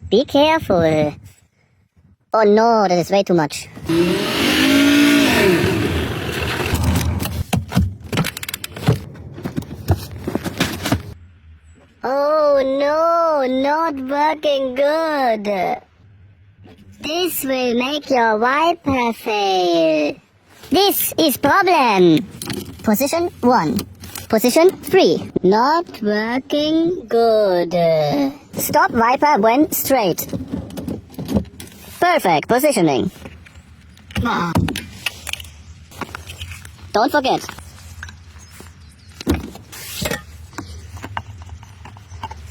Be careful. Oh no, that is way too much. Oh no, not working good. This will make your wiper fail. This is problem. Position 1. Position 3. Not working good. Stop wiper when straight. Perfect positioning. Don't forget.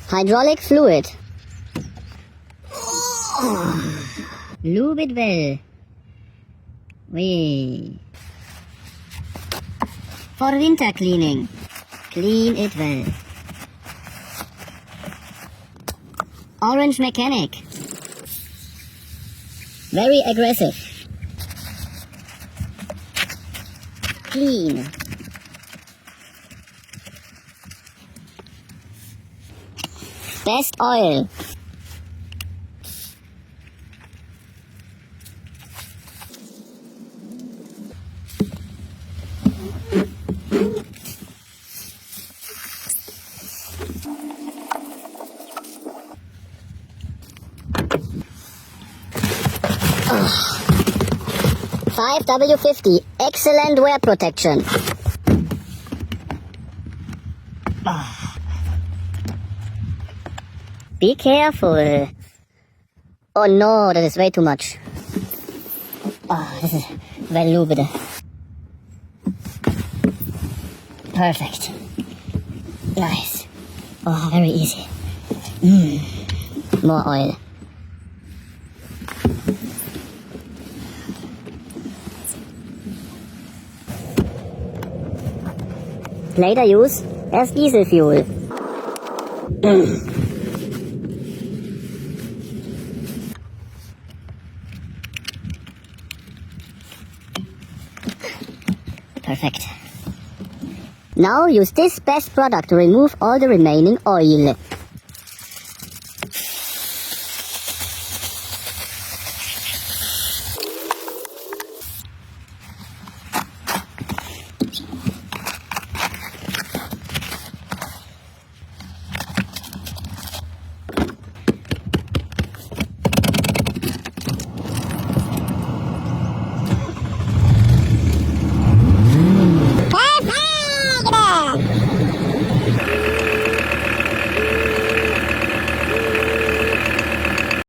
Hydraulic fluid. Lube it well. For winter cleaning, clean it well. Orange mechanic. Very aggressive. Clean. Best oil. $5W50, excellent wear protection. Be careful. Oh no, that is way too much. This is well lubed. Perfect. Nice. Very easy. More oil. Later use as diesel fuel. Perfect. Now use this best product to remove all the remaining oil.